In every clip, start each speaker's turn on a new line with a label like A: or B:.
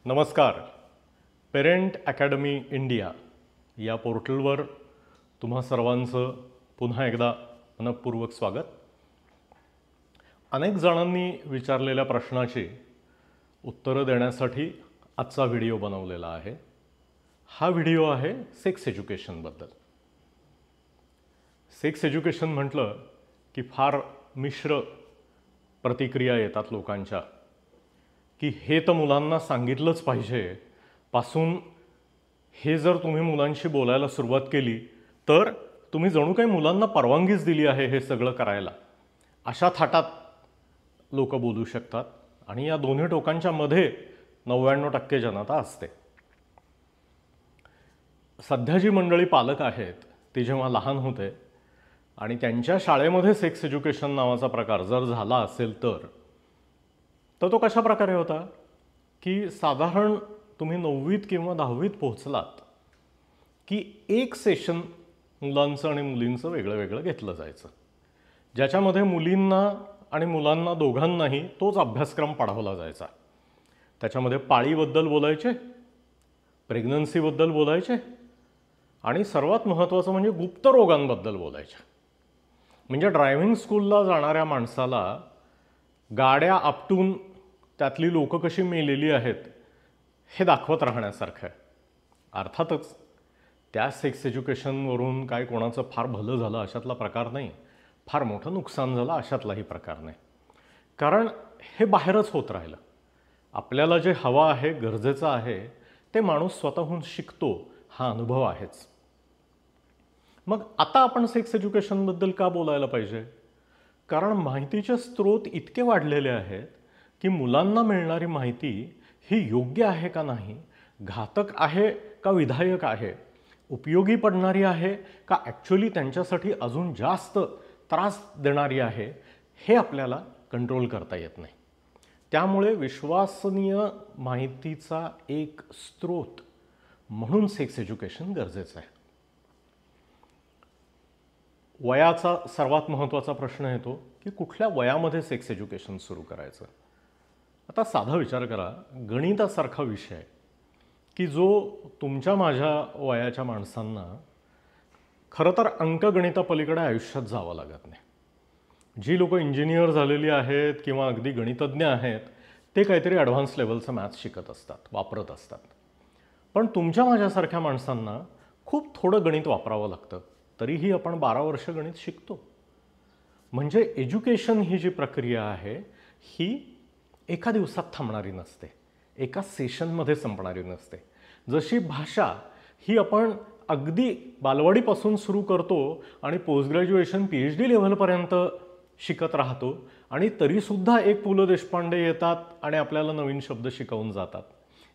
A: नमस्कार. Parent academy India या पोर्टलवर तुम्हा सर्वांचं पुन्हा एकदा मनपूर्वक स्वागत. अनेक जणांनी विचारलेल्या प्रश्नाची उत्तरं देण्यासाठी आजचा व्हिडिओ बनवलेला आहे. हा व्हिडिओ आहे सेक्स एज्युकेशनबद्दल. सेक्स एज्युकेशन म्हटलं की फार मिश्र प्रतिक्रिया येतात लोकांच्या, की हे तर मुलांना सांगितलंच पाहिजे पासून हे जर तुम्ही मुलांशी बोलायला सुरुवात केली तर तुम्ही जणू काही मुलांना परवानगीच दिली आहे हे सगळं करायला, अशा थाटात लोक बोलू शकतात. आणि या दोन्ही टोकांच्या मध्ये 99% जनता असते. सध्या जी मंडळी पालक आहेत ते जेव्हा लहान होते आणि त्यांच्या शाळेमध्ये सेक्स एज्युकेशन नावाचा प्रकार जर झाला असेल तर तो कशा प्रकारे होता की साधारण तुम्ही 9वीत किंवा 10वीत पोहोचलात की एक सेशन मुलांचं आणि मुलींचं वेगळं वेगळं घेतलं जायचं, ज्याच्यामध्ये मुलींना आणि मुलांना दोघांनाही तोच अभ्यासक्रम पढवला जायचा. त्याच्यामध्ये पाळीबद्दल बोलायचे, प्रेग्नन्सीबद्दल बोलायचे आणि सर्वात महत्त्वाचं म्हणजे गुप्त रोगांबद्दल बोलायचे. म्हणजे ड्रायव्हिंग स्कूलला जाणाऱ्या माणसाला गाड्या आपटून त्यातली लोकं कशी मेलेली आहेत हे दाखवत राहण्यासारखं आहे. अर्थातच त्या सेक्स एज्युकेशनवरून काय कोणाचं फार भलं झालं अशातला प्रकार नाही, फार मोठं नुकसान झालं अशातलाही प्रकार नाही. कारण हे बाहेरच होत राहिलं. आपल्याला जे हवं आहे, गरजेचं आहे ते माणूस स्वतःहून शिकतो, हा अनुभव आहेच. मग आता आपण सेक्स एज्युकेशनबद्दल का बोलायला पाहिजे? कारण माहितीचे स्रोत इतके वाढलेले आहेत की मुलांना मिळणारी माहिती ही योग्य आहे का नाही, घातक आहे का विधायक आहे, उपयोगी पडणारी आहे का ॲक्च्युली त्यांच्यासाठी अजून जास्त त्रास देणारी आहे, हे आपल्याला कंट्रोल करता येत नाही. त्यामुळे विश्वसनीय माहितीचा एक स्रोत म्हणून सेक्स एज्युकेशन गरजेचं आहे. वयाचा सर्वात महत्त्वाचा प्रश्न येतो की कुठल्या वयामध्ये सेक्स एज्युकेशन सुरू करायचं. आता साधा विचार करा, गणितासारखा विषय की जो तुमच्या माझ्या वयाच्या माणसांना खरं तर अंकगणितापलीकडे आयुष्यात जावं लागत नाही. जी लोक इंजिनियर झालेली आहेत किंवा अगदी गणितज्ञ आहेत ते काहीतरी ॲडव्हान्स लेवलचं मॅथ्स शिकत असतात, वापरत असतात. पण तुमच्या माझ्यासारख्या माणसांना खूप थोडं गणित वापरावं लागतं, तरीही आपण 12 वर्ष गणित शिकतो. म्हणजे एज्युकेशन ही जी प्रक्रिया आहे ही एका दिवसात थांबणारी नसते, एका सेशनमध्ये संपणारी नसते. जशी भाषा ही आपण अगदी बालवाडीपासून सुरू करतो आणि पोस्ट ग्रॅज्युएशन PhD लेव्हलपर्यंत शिकत राहतो आणि तरीसुद्धा एक पु ल देशपांडे येतात आणि आपल्याला नवीन शब्द शिकवून जातात,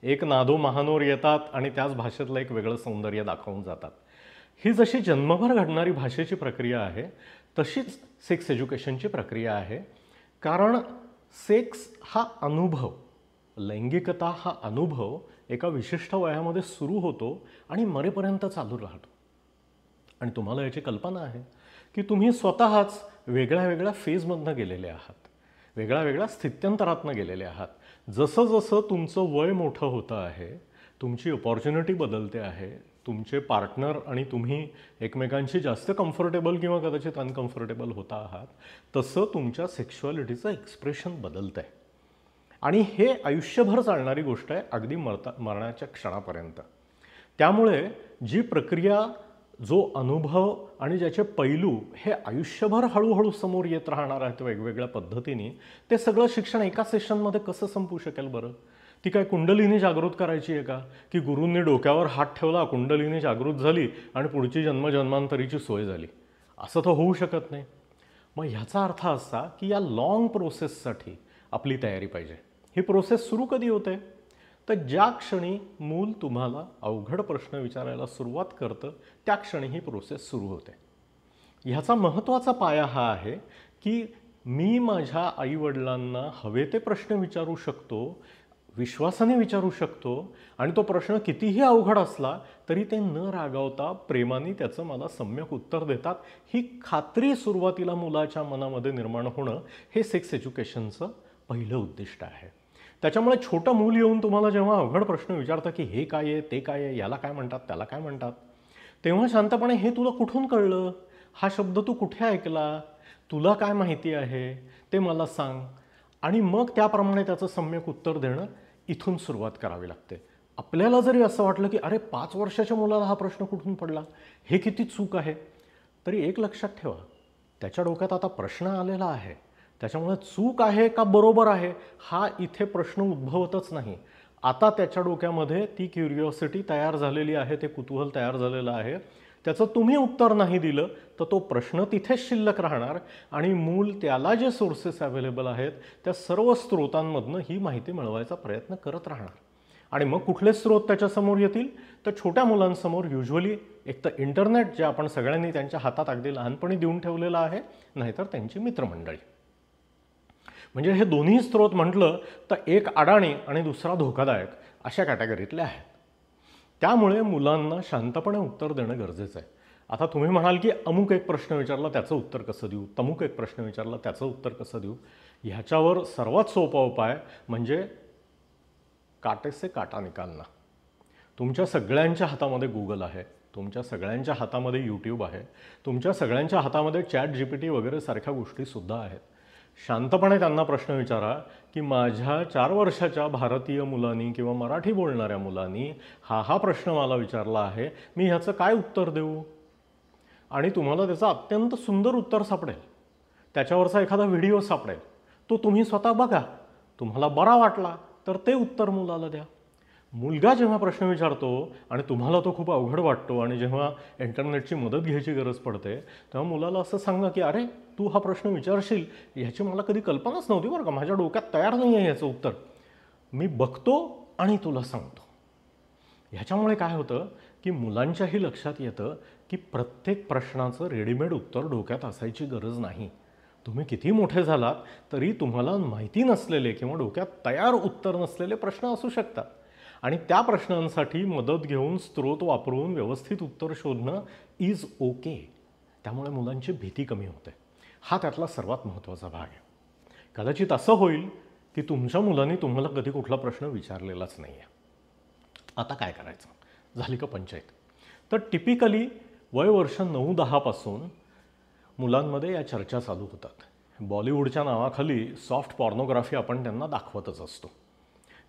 A: एक नादो महानोर येतात आणि त्याच भाषेतलं एक वेगळं सौंदर्य दाखवून जातात. ही जशी जन्मभर घडणारी भाषेची प्रक्रिया आहे तशीच सेक्स एज्युकेशनची प्रक्रिया आहे. कारण सेक्स हा अनुभव, लैंगिकता हा अनुभव एका विशिष्ट वयामध्ये सुरू होतो आणि मरेपर्यंत चालू राहतो. आणि तुम्हाला याची कल्पना आहे की तुम्ही स्वतःच वेगळ्या वेगळ्या फेजमधनं गेलेले आहात, वेगळ्या वेगळ्या स्थित्यंतरातनं गेलेले आहात. जसं जसं तुमचं वय मोठं होतं आहे, तुमची अपॉर्च्युनिटी बदलते आहे, तुमचे पार्टनर आणि तुम्ही एकमेकांशी जास्त कम्फर्टेबल किंवा कदाचित अनकम्फर्टेबल होता आहात, तसं तुमच्या सेक्शुअलिटीचं एक्सप्रेशन बदलतं आहे. आणि हे आयुष्यभर चालणारी गोष्ट आहे, अगदी मरणाच्या क्षणापर्यंत. त्यामुळे जी प्रक्रिया, जो अनुभव आणि ज्याचे पैलू हे आयुष्यभर हळूहळू समोर येत राहणार आहेत वेगवेगळ्या पद्धतीने, ते सगळं शिक्षण एका सेशनमध्ये कसं संपू शकेल बरं? ती काय कुंडलिनी जागृत करायची आहे का की गुरूंनी डोक्यावर हात ठेवला, कुंडलिनी जागृत झाली आणि पुढची जन्मजन्मांतरीची सोय झाली? असं तर होऊ शकत नाही. मग ह्याचा अर्थ असा की या लाँग प्रोसेससाठी आपली तयारी पाहिजे. ही प्रोसेस सुरू कधी होते? तर ज्या क्षणी मूल तुम्हाला अवघड प्रश्न विचारायला सुरुवात करतं त्या क्षणी ही प्रोसेस सुरू होते. ह्याचा महत्त्वाचा पाया हा आहे की मी माझ्या आईवडिलांना हवे ते प्रश्न विचारू शकतो, विश्वासाने विचारू शकतो आणि तो प्रश्न कितीही अवघड असला तरी ते न रागावता प्रेमाने त्याचं मला सम्यक उत्तर देतात. ही खात्री सुरुवातीला मुलाच्या मनामध्ये निर्माण होणं हे सेक्स एज्युकेशनचं पहिलं उद्दिष्ट आहे. त्याच्यामुळे छोटं मूल येऊन तुम्हाला जेव्हा अवघड प्रश्न विचारतं की हे काय आहे, ते काय आहे, याला काय म्हणतात, त्याला काय म्हणतात, तेव्हा शांतपणे हे तुला कुठून कळलं, हा शब्द तू कुठे ऐकला, तुला काय माहिती आहे ते मला सांग. आणि मग त्याप्रमाणे त्याचं सम्यक उत्तर देणं इथून सुरुवात करावी लागते. आपल्याला जरी असं वाटलं की अरे 5 वर्षाच्या मुलाला हा प्रश्न कुठून पडला, हे किती चूक आहे, तरी एक लक्षात ठेवा, त्याच्या डोक्यात आता प्रश्न आलेला आहे. त्याच्यामुळे चूक आहे का बरोबर आहे हा इथे प्रश्न उद्भवतच नाही. आता त्याच्या डोक्यामध्ये ती क्युरिओसिटी तयार झालेली आहे, ते कुतूहल तयार झालेलं आहे. त्याचं तुम्ही उत्तर नाही दिलं तर तो प्रश्न तिथेच शिल्लक राहणार आणि मूल त्याला जे सोर्सेस अवेलेबल आहेत त्या सर्व स्रोतांमधनं ही माहिती मिळवायचा प्रयत्न करत राहणार. आणि मग कुठले स्रोत त्याच्यासमोर येतील तर छोट्या मुलांसमोर युजली एक तर इंटरनेट, जे आपण सगळ्यांनी त्यांच्या हातात अगदी लहानपणी देऊन ठेवलेलं आहे, नाहीतर त्यांची मित्रमंडळी. म्हणजे हे दोन्ही स्रोत म्हटलं तर एक अडाणी आणि दुसरा धोकादायक अशा कॅटेगरीतले आहेत. त्यामुळे मुलांना शांतपणे उत्तर देणं गरजेचं आहे. आता तुम्ही म्हणाल की अमुक एक प्रश्न विचारला त्याचं उत्तर कसं देऊ, तमुक एक प्रश्न विचारला त्याचं उत्तर कसं देऊ. ह्याच्यावर सर्वात सोपा उपाय म्हणजे काटे से काटा निकालना. तुमच्या सगळ्यांच्या हातामध्ये गुगल आहे, तुमच्या सगळ्यांच्या हातामध्ये यूट्यूब आहे, तुमच्या सगळ्यांच्या हातामध्ये ChatGPT वगैरे सारख्या गोष्टीसुद्धा आहेत. शांतपणे त्यांना प्रश्न विचारा की माझ्या 4 वर्षाच्या भारतीय मुलांनी किंवा मराठी बोलणाऱ्या मुलांनी हा प्रश्न मला विचारला आहे, मी ह्याचं काय उत्तर देऊ. आणि तुम्हाला त्याचं अत्यंत सुंदर उत्तर सापडेल, त्याच्यावरचा एखादा व्हिडिओ सापडेल, तो तुम्ही स्वतः बघा, तुम्हाला बरा वाटला तर ते उत्तर मुलाला द्या. मुलगा जेव्हा प्रश्न विचारतो आणि तुम्हाला तो खूप अवघड वाटतो आणि जेव्हा इंटरनेटची मदत घ्यायची गरज पडते तेव्हा मुलाला असं सांगा की अरे तू हा प्रश्न विचारशील ह्याची मला कधी कल्पनाच नव्हती बरं का, माझ्या डोक्यात तयार नाही आहे याचं उत्तर, मी बघतो आणि तुला सांगतो. ह्याच्यामुळे काय होतं की मुलांच्याही लक्षात येतं की प्रत्येक प्रश्नाचं रेडीमेड उत्तर डोक्यात असायची गरज नाही. तुम्ही किती मोठे झालात तरी तुम्हाला माहिती नसलेले किंवा डोक्यात तयार उत्तर नसलेले प्रश्न असू शकतात आणि त्या प्रश्नांसाठी मदत घेऊन स्रोत वापरून व्यवस्थित उत्तर शोधणं इज ओके. त्यामुळे मुलांची भीती कमी होते. हा त्यातला सर्वात महत्त्वाचा भाग आहे. कदाचित असं होईल की तुमच्या मुलांनी तुम्हाला कधी कुठला प्रश्न विचारलेलाच नाही आहे. आता काय करायचं, झाली का पंचायत. तर टिपिकली वय वर्ष 9-10 पासून मुलांमध्ये या चर्चा चालू होतात. बॉलिवूडच्या नावाखाली सॉफ्ट पॉर्नोग्राफी आपण त्यांना दाखवतच असतो.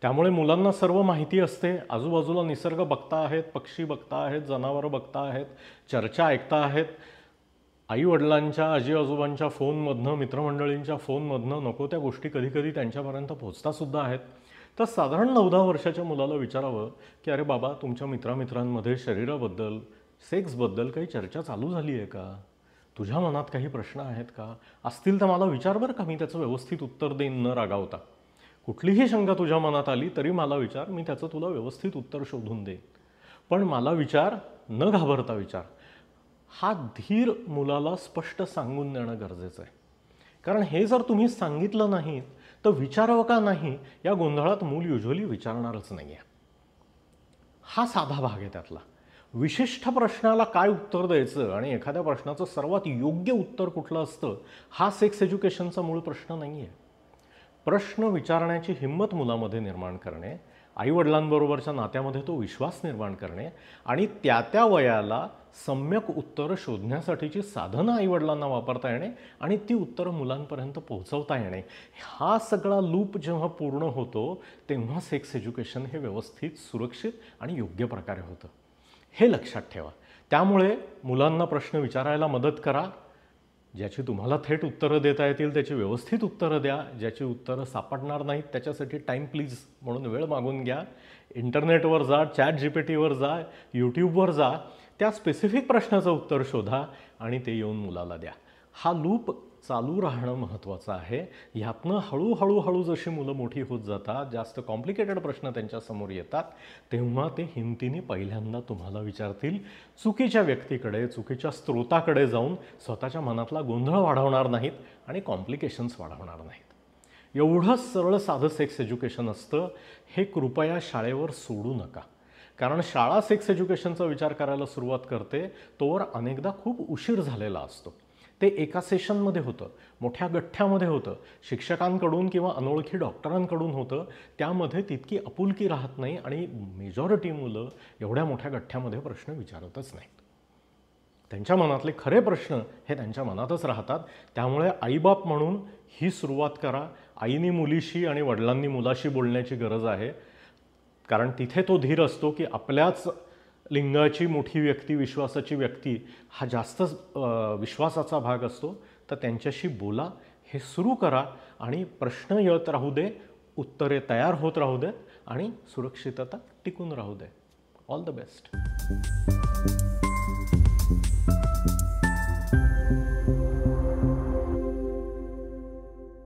A: त्यामुळे मुलांना सर्व माहिती असते, आजूबाजूला निसर्ग बघता आहेत, पक्षी बघता आहेत, जनावरं बघता आहेत, चर्चा ऐकता आहेत. आईवडिलांच्या आजी आजोबांच्या फोनमधनं, मित्रमंडळींच्या फोनमधनं नको त्या गोष्टी कधीकधी त्यांच्यापर्यंत पोहोचतासुद्धा आहेत. तर साधारण 9-10 वर्षाच्या मुलाला विचारावं की अरे बाबा तुमच्या मित्रांमध्ये शरीराबद्दल, सेक्सबद्दल काही चर्चा चालू झाली आहे का, तुझ्या मनात काही प्रश्न आहेत का, असतील तर मला विचार बरं का, मी त्याचं व्यवस्थित उत्तर देईन न रागावता. कुठलीही शंका तुझ्या मनात आली तरी मला विचार, मी त्याचं तुला व्यवस्थित उत्तर शोधून देईन, पण मला विचार, न घाबरता विचार. हा धीर मुलाला स्पष्ट सांगून देणं गरजेचं आहे. कारण हे जर तुम्ही सांगितलं नाहीत तर विचारावं का नाही या गोंधळात मूल युजली विचारणारच नाही आहे. हा साधा भाग आहे त्यातला. विशिष्ट प्रश्नाला काय उत्तर द्यायचं आणि एखाद्या प्रश्नाचं सर्वात योग्य उत्तर कुठलं असतं हा सेक्स एज्युकेशनचा मूळ प्रश्न नाही आहे. प्रश्न विचारण्याची हिंमत मुलामध्ये निर्माण करणे, आईवडिलांबरोबरच्या नात्यामध्ये तो विश्वास निर्माण करणे आणि त्या वयाला सम्यक उत्तरं शोधण्यासाठीची साधनं आईवडिलांना वापरता येणे आणि ती उत्तरं मुलांपर्यंत पोहोचवता येणे, हा सगळा लूप जेव्हा पूर्ण होतो तेव्हा सेक्स एज्युकेशन हे व्यवस्थित, सुरक्षित आणि योग्य प्रकारे होतं. हे लक्षात ठेवा. त्यामुळे मुलांना प्रश्न विचारायला मदत करा. ज्याची तुम्हाला थेट उत्तरं देता येतील त्याची व्यवस्थित उत्तरं द्या. ज्याची उत्तरं सापडणार नाहीत त्याच्यासाठी टाईम प्लीज म्हणून वेळ मागून घ्या. इंटरनेटवर जा, ChatGPTवर जा, यूट्यूबवर जा, त्या स्पेसिफिक प्रश्नाचं उत्तर शोधा आणि ते येऊन मुलाला द्या. हा लूप चालू राहणं महत्त्वाचं आहे. ह्यातनं हळूहळू जशी मुलं मोठी होत जातात, जास्त कॉम्प्लिकेटेड प्रश्न त्यांच्यासमोर येतात, तेव्हा ते हिमतीने पहिल्यांदा तुम्हाला विचारतील. चुकीच्या व्यक्तीकडे, चुकीच्या स्रोताकडे जाऊन स्वतःच्या मनातला गोंधळ वाढवणार नाहीत आणि कॉम्प्लिकेशन्स वाढवणार नाहीत. एवढं सरळ साधं सेक्स एज्युकेशन असतं. हे कृपया शाळेवर सोडू नका. कारण शाळा सेक्स एज्युकेशनचा विचार करायला सुरुवात करते तोवर अनेकदा खूप उशीर झालेला असतो. ते एका सेशनमध्ये होतं, मोठ्या गठ्ठ्यामध्ये होतं, शिक्षकांकडून किंवा अनोळखी डॉक्टरांकडून होतं. त्यामध्ये तितकी आपुलकी राहत नाही आणि मेजॉरिटी मुलं एवढ्या मोठ्या गठ्ठ्यामध्ये प्रश्न विचारतच नाहीत. त्यांच्या मनातले खरे प्रश्न हे त्यांच्या मनातच राहतात. त्यामुळे आईबाप म्हणून ही सुरुवात करा. आईने मुलीशी आणि वडिलांनी मुलाशी बोलण्याची गरज आहे. कारण तिथे तो धीर असतो की आपल्याच लिंगाची मोठी व्यक्ती, विश्वासाची व्यक्ती हा जास्त विश्वासाचा भाग असतो. तर त्यांच्याशी बोला, हे सुरू करा आणि प्रश्न येत राहू दे, उत्तरे तयार होत राहू देत आणि सुरक्षितता टिकून राहू दे. All the best.